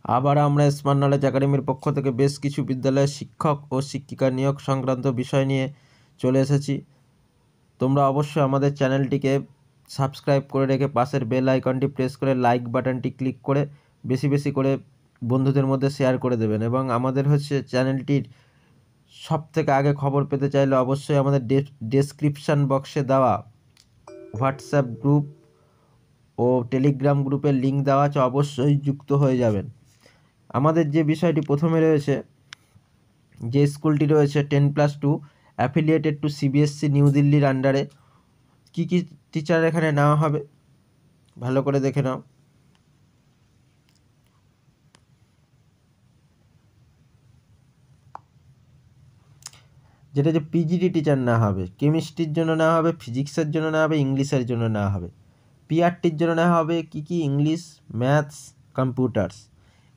আবার আমরা smart knowledge একাডেমির পক্ষ থেকে বেশ কিছু বিদ্যালয়ের শিক্ষক ও শিক্ষিকা নিয়োগ সংক্রান্ত বিষয় নিয়ে চলে এসেছি। তোমরা অবশ্যই আমাদের চ্যানেলটিকে সাবস্ক্রাইব করে রেখে পাশের বেল আইকনটি প্রেস করে লাইক বাটনটি ক্লিক করে বেশি বেশি করে বন্ধুদের মধ্যে শেয়ার করে দেবেন। এবং আমাদের চ্যানেলটির সব থেকে আগে খবর পেতে চাইলে অবশ্যই আমাদের ডেসক্রিপশান বক্সে দেওয়া হোয়াটসঅ্যাপ গ্রুপ ও টেলিগ্রাম গ্রুপের লিঙ্ক দেওয়া আছে, অবশ্যই যুক্ত হয়ে যাবেন। আমাদের যে বিষয়টি প্রথমে রয়েছে, যে স্কুলটি রয়েছে 10+2 অ্যাফিলিয়েটেড টু সিবিএসসি নিউ দিল্লির আন্ডারে, কী কী টিচার এখানে নেওয়া হবে ভালো করে দেখে নাও। যেটা যে পিজিটি টিচার নেওয়া হবে, কেমিস্ট্রির জন্য নেওয়া হবে, ফিজিক্সের জন্য নেওয়া হবে, ইংলিশের জন্য নেওয়া হবে। পিআরটির জন্য নেওয়া হবে কী ইংলিশ, ম্যাথস, কম্পিউটার্স,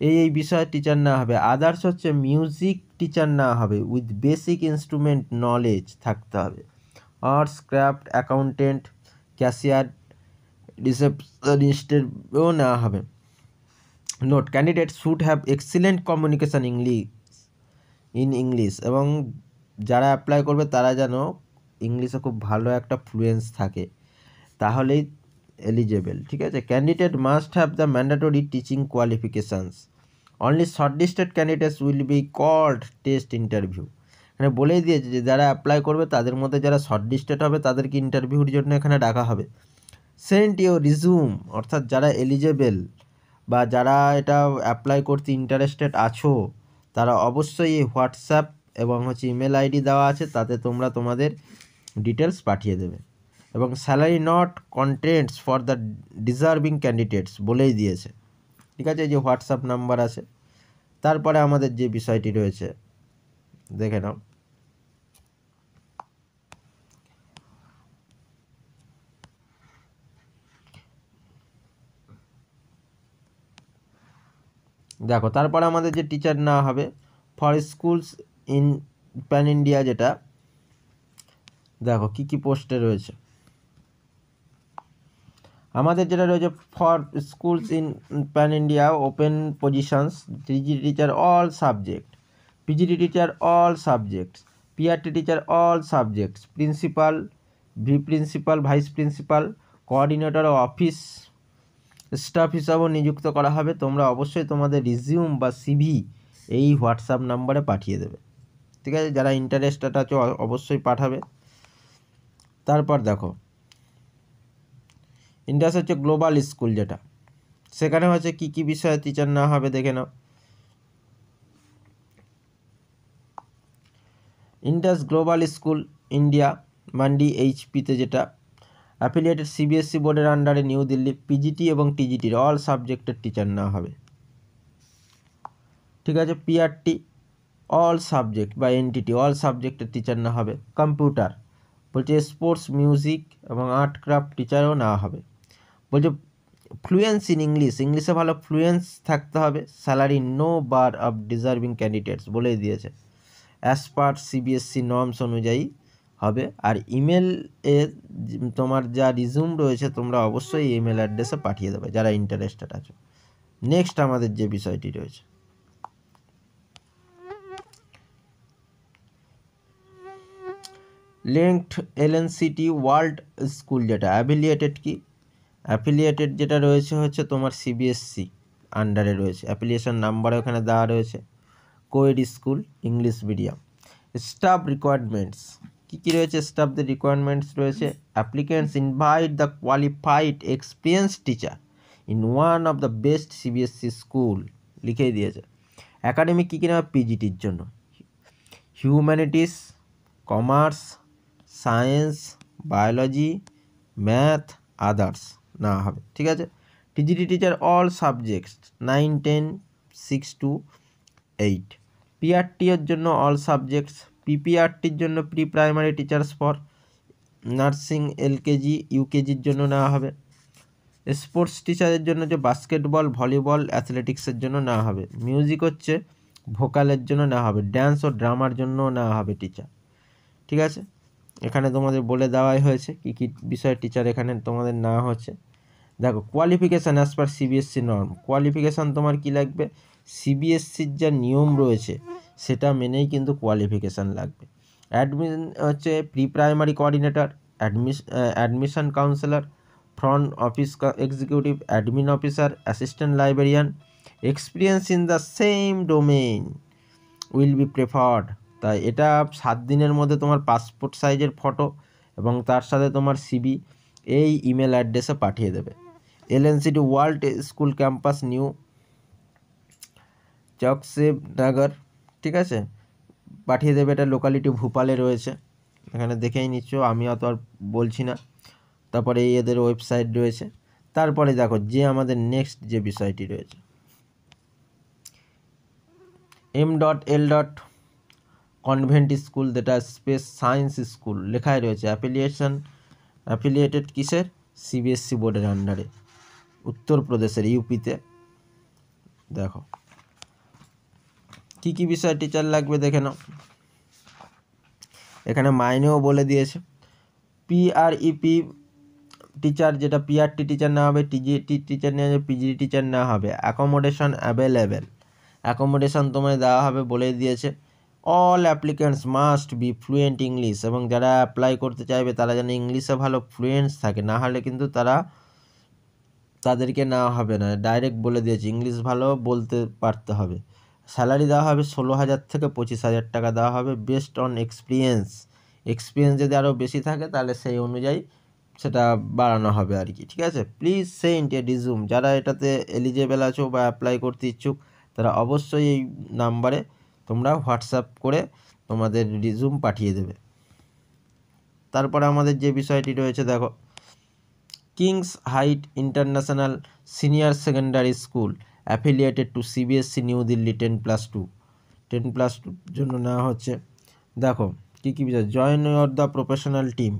এই বিষয়ে টিচার নেওয়া হবে। আদার্স হচ্ছে মিউজিক টিচার নেওয়া হবে উইথ বেসিক ইনস্ট্রুমেন্ট নলেজ থাকতে হবে। আর্টস, ক্রাফট, অ্যাকাউন্টেন্ট, ক্যাশিয়ার, রিসেপশনিস্টেরও নেওয়া হবে। Note: candidate should have excellent communication English, এবং যারা অ্যাপ্লাই করবে তারা যেন ইংলিশে খুব ভালো একটা ফ্লুয়েন্স থাকে, তাহলেই এলিজেবল। ঠিক আছে। Candidate must have the mandatory teaching qualifications. Only shortlisted candidates will be called test interview. এখানে বলেই দিয়েছে যে যারা অ্যাপ্লাই করবে তাদের মধ্যে যারা শর্টলিস্টেড হবে তাদেরকে ইন্টারভিউর জন্য এখানে ডাকা হবে। সেন্ড ইউর রিজুম, অর্থাৎ যারা এলিজেবল বা যারা এটা অ্যাপ্লাই করতে ইন্টারেস্টেড আছো তারা অবশ্যই এই হোয়াটসঅ্যাপ এবং ইমেল আইডি দেওয়া আছে, তাতে তোমরা তোমাদের ডিটেলস পাঠিয়ে দেবে। এবং salary not contents for the deserving candidates বলেই দিয়েছে। ঠিক আছে, এই যে হোয়াটসঅ্যাপ নাম্বার আছে। তারপরে আমাদের যে বিষয়টি রয়েছে দেখে নাও। দেখো, তারপরে আমাদের যে টিচার নেওয়া হবে for schools in pan India, যেটা দেখো কী কী পোস্টে রয়েছে। আমাদের যেটা রয়েছে for schools in pan India open positions, PGT teacher all subject, PGT teacher all subjects, PRT teacher all subjects, principal, principal, vice principal, coordinator ও অফিস স্টাফ হিসাবেও নিযুক্ত করা হবে। তোমরা অবশ্যই তোমাদের রিজিউম বা সিভি এই হোয়াটসঅ্যাপ নাম্বারে পাঠিয়ে দেবে। ঠিক আছে, যারা ইন্টারেস্টেড আছে অবশ্যই পাঠাবে। তারপর দেখো, ইন্ডাস হচ্ছে গ্লোবাল স্কুল, যেটা সেখানে কী কী বিষয়ে টিচার নেওয়া হবে দেখে নাও। Indus global school India Mandi এইচপিতে, যেটা অ্যাফিলিয়েটেড সিবিএসসি বোর্ডের আন্ডারে নিউ দিল্লি, পিজিটি এবং টিজিটির অল সাবজেক্টের টিচার নেওয়া হবে। ঠিক আছে। পিআরটি অল সাবজেক্ট বা এনটিটি অল সাবজেক্টের টিচার নেওয়া হবে। কম্পিউটার বলছে স্পোর্টস, মিউজিক এবং আর্ট ক্রাফট টিচারও নেওয়া হবে। বলছে ফ্লুয়েন্স ইন ইংলিশ, ইংলিশে ভালো ফ্লুয়েন্স থাকতে হবে। Salary no bar of deserving candidates বলেই দিয়েছে, অ্যাজ পার সিবিএসসি নর্মস অনুযায়ী হবে। আর ইমেল এ তোমার যা রিজুম রয়েছে তোমরা অবশ্যই ইমেল অ্যাড্রেসে পাঠিয়ে দেবে যারা ইন্টারেস্টেড আছো। নেক্সট আমাদের যে বিষয়টি রয়েছে, লিঙ্কড এলএনসিটি ওয়ার্ল্ড স্কুল, যেটা অ্যাফিলিয়েটেড যেটা রয়েছে তোমার সিবিএসসি আন্ডারে রয়েছে। অ্যাপ্লিকেশন নাম্বার ওখানে দেওয়া রয়েছে। Coed school, English medium. Staff requirements কী রয়েছে? স্টাফদের রিকোয়ারমেন্টস রয়েছে applicants invite the qualified experience teacher in one of the best CBSE school, লিখেই দিয়েছে। একাডেমিক কী নেওয়া? পিজিটির জন্য humanities, commerce, science, biology, math, others নেওয়া হবে। ঠিক আছে। TGT teacher all subjects 9, 10, 6 to 8। পিআরটির জন্য অল সাবজেক্টস। পিপিআরটির জন্য pre primary teachers for nursing, LKG, ইউকেজির জন্য নেওয়া হবে। স্পোর্টস টিচারের জন্য যে বাস্কেটবল, ভলিবল, অ্যাথলেটিক্সের জন্য নেওয়া হবে। মিউজিক হচ্ছে ভোকালের জন্য নেওয়া হবে। ড্যান্স ও ড্রামার জন্য নেওয়া হবে টিচার। ঠিক আছে, এখানে তোমাদের বলে দেওয়াই হয়েছে কী কী বিষয়ের টিচার এখানে তোমাদের নেওয়া হচ্ছে। দেখো, qualification as per CBSE norm, qualification তোমার কী লাগবে? সিবিএসসির যা নিয়ম রয়েছে সেটা মেনেই কিন্তু কোয়ালিফিকেশান লাগবে। হচ্ছে pre primary coordinator, admission councillor, front office executive, admin officer, assistant librarian, experience in the same domain will be preferred. তাই এটা 7 দিনের মধ্যে তোমার পাসপোর্ট সাইজের ফটো এবং তার সাথে তোমার সিবি এই ইমেল অ্যাড্রেসে পাঠিয়ে দেবে। এলএনসিটি ওয়ার্ল্ড স্কুল ক্যাম্পাস, নিউ চকসেব নগর, ঠিক আছে, পাঠিয়ে দেবে। এটা লোকালিটি ভূপালে রয়েছে, এখানে দেখেই নিচ্ছ, আমি অত আর বলছি না। তারপরে এদের ওয়েবসাইট রয়েছে। তারপরে দেখো যে আমাদের নেক্সট যে বিষয়টি রয়েছে, M.L. কনভেন্ট স্কুল, যেটা স্পেস সায়েন্স স্কুল লেখাই রয়েছে, অ্যাফিলিয়েটেড কিসের, সিবিএসসি বোর্ডের আন্ডারে, উত্তরপ্রদেশের ইউপিতে। দেখো কী কী বিষয় টিচার লাগবে দেখে নাও, এখানে মাইনেও বলে দিয়েছে। PREP টিচার, যেটা PRT টিচার না হবে, TGT টিচার নেওয়া হবে, PGT টিচার নেওয়া হবে। অ্যাকোমোডেশন অ্যাভেলেবেল, অ্যাকোমোডেশন তোমায় দেওয়া হবে বলে দিয়েছে। All applicants must be fluent English, এবং যারা অ্যাপ্লাই করতে চাইবে তারা যেন ইংলিশে ভালো ফ্লুয়েন্স থাকে, না হলে কিন্তু তাদেরকে নেওয়া হবে না। ডাইরেক্ট বলে দিয়েছে ইংলিশ ভালো বলতে পারতে হবে। স্যালারি দেওয়া হবে 16,000 থেকে 25,000 টাকা দেওয়া হবে, বেস্ট অন এক্সপিরিয়েন্স যদি আরও বেশি থাকে তাহলে সেই অনুযায়ী সেটা বাড়ানো হবে আর কি, ঠিক আছে। প্লিজ সেন্ড এ রিজুম, যারা এটাতে এলিজেবল আছো বা অ্যাপ্লাই করতে ইচ্ছুক তারা অবশ্যই এই নাম্বারে তোমরা হোয়াটসঅ্যাপ করে তোমাদের রিজুম পাঠিয়ে দেবে। তারপরে আমাদের যে বিষয়টি রয়েছে দেখো, Kings Height International Senior Secondary School affiliated to CBSE New Delhi 10+2 জন্য নেওয়া হচ্ছে। দেখো কী কী বিষয়, join your the professional team,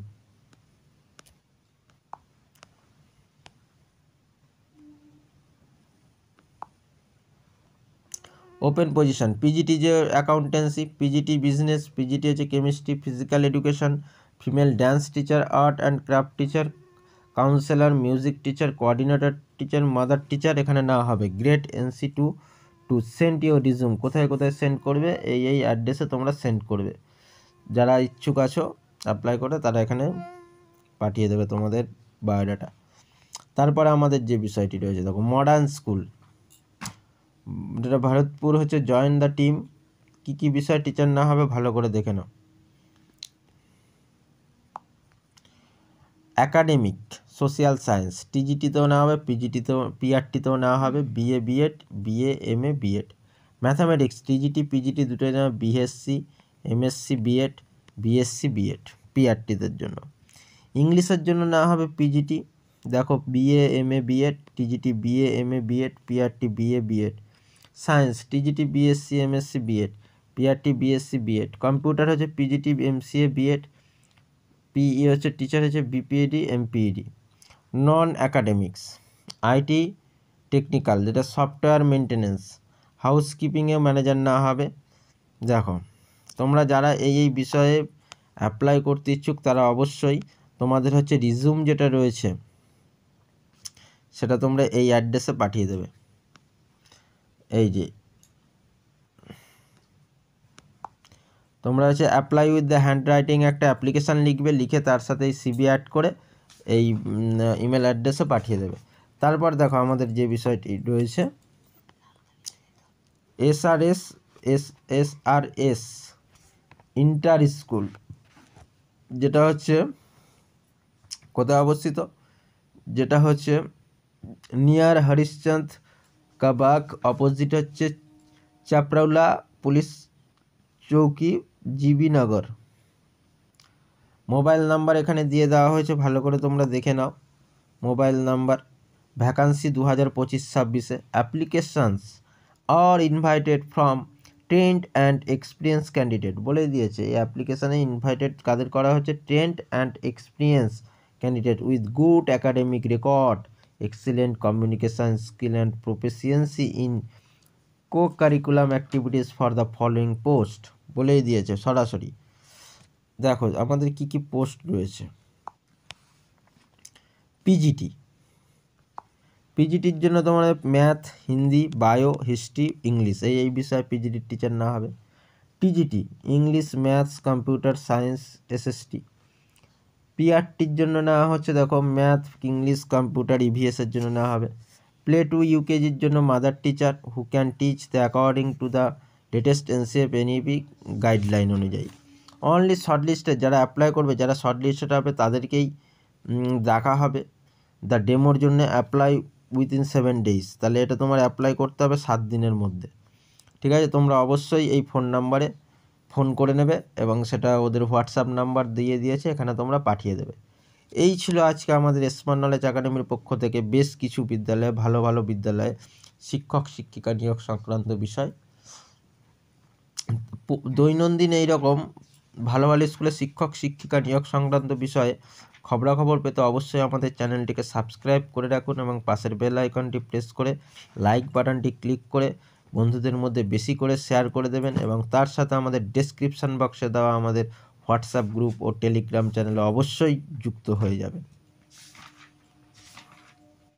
open position, PGT যে অ্যাকাউন্টেন্সি, পিজিটি বিজনেস, পিজিটি হচ্ছে chemistry, physical education, female dance teacher, art and craft teacher, counsellor, music teacher, coordinator teacher, mother teacher এখানে নেওয়া হবে। Grade NC to send your resume, কোথায় কোথায় send করবে, এই অ্যাড্রেসে তোমরা সেন্ড করবে। যারা ইচ্ছুক আছো অ্যাপ্লাই করে তারা এখানে পাঠিয়ে দেবে তোমাদের বায়োডাটা। তারপরে আমাদের যে বিষয়টি রয়েছে দেখো, মডার্ন স্কুল, যেটা ভারতপুর হচ্ছে, জয়েন দ্য টিম। কী কী বিষয় টিচার না হবে ভালো করে দেখে নাও। অ্যাকাডেমিক সোশিয়াল সায়েন্স, TGTতেও নেওয়া হবে, PRTতেও নেওয়া হবে, BA B.Ed, BA MA B.Ed। Mathematics, TGT PGT দুটোই নেওয়া, BSc MSc B.Ed, BSc B.Ed PRTদের জন্য। ইংলিশের জন্য নেওয়া হবে PGT, দেখো BA MA B.Ed, TGT BA MA B.Ed, PRT BA B.Ed। Science, TGT BSc MSc B.Ed, PRT BSc B.Ed। Computer হচ্ছে PGT MCA B.Ed, PE হচ্ছে টিচার হচ্ছে BPED MPED। Non academics, IT technical, যেটা software maintenance, হাউসকিপিংয়ে manager না হবে। দেখো তোমরা যারা এই বিষয়ে অ্যাপ্লাই করতে ইচ্ছুক তারা অবশ্যই তোমাদের হচ্ছে রিজুম যেটা রয়েছে সেটা তোমরা এই অ্যাড্রেসে পাঠিয়ে দেবে। এই যে তোমরা হচ্ছে apply with the hand writing একটা অ্যাপ্লিকেশান লিখবে, লিখে তার সাথে এই CV অ্যাড করে এই ইমেল অ্যাড্রেসে পাঠিয়ে দেবে। তারপর দেখো আমাদের যে বিষয়টি রয়েছে, SRS ইন্টার স্কুল, যেটা হচ্ছে কোথায় অবস্থিত, যেটা হচ্ছে নিয়ার হরিশ্চন্দ কাবাগ, অপোজিট হচ্ছে চাপরাউলা পুলিশ চৌকি, GB নগর। মোবাইল নাম্বার এখানে দিয়ে দেওয়া হয়েছে, ভালো করে তোমরা দেখে নাও mobile number. Vacancy 2025-26। Applications are invited from trained and experience candidate বলে দিয়েছে। এই অ্যাপ্লিকেশানে ইনভাইটেড কাদের করা হচ্ছে, trained and experience candidate with good academic record, excellent communication skill and proficiency in co-curriculum activities for the following post বলেই দিয়েছে সরাসরি। দেখো আমাদের কি কি পোস্ট রয়েছে, PGT পিজিটির জন্য তোমাদের math, Hindi, bio, history, English এই বিষয়ে পিজিটির টিচার নেওয়া হবে। TGT English, maths, computer science, SST. পিআরটির জন্য নেওয়া হচ্ছে দেখো ম্যাথ, ইংলিশ, কম্পিউটার, ইভিএসের জন্য নেওয়া হবে। প্লে টু ইউকেজির জন্য mother teacher who can teach the according to the latest NCF NEP guideline অনুযায়ী। অনলি শর্ট লিস্টে যারা অ্যাপ্লাই করবে, যারা শর্ট লিস্টেড হবে তাদেরকেই দেখা হবে। দ্য ডেমোর জন্য অ্যাপ্লাই উইথিন 7 days, তাহলে এটা তোমার অ্যাপ্লাই করতে হবে 7 দিনের মধ্যে। ঠিক আছে, তোমরা অবশ্যই এই ফোন নাম্বারে ফোন করে নেবে এবং সেটা ওদের হোয়াটসঅ্যাপ নাম্বার দিয়ে দিয়েছে, এখানে তোমরা পাঠিয়ে দেবে। এই ছিল আজকে আমাদের স্মার্ট নলেজ একাডেমির পক্ষ থেকে বেশ কিছু বিদ্যালয়ে, ভালো ভালো বিদ্যালয়ে শিক্ষক শিক্ষিকা নিয়োগ সংক্রান্ত বিষয়। দৈনন্দিন এইরকম ভালো ভালো স্কুলে শিক্ষক শিক্ষিকা নিয়োগ সংক্রান্ত বিষয়ে খবরাখবর পেতে অবশ্যই আমাদের চ্যানেলটিকে সাবস্ক্রাইব করে রাখুন এবং পাশের বেল আইকনটি প্রেস করে লাইক বাটনটি ক্লিক করে বন্ধুদের মধ্যে বেশি করে শেয়ার করে দেবেন এবং তার সাথে আমাদের ডেসক্রিপশন বক্সে দেওয়া আমাদের হোয়াটসঅ্যাপ গ্রুপ ও টেলিগ্রাম চ্যানেলে অবশ্যই যুক্ত হয়ে যাবেন।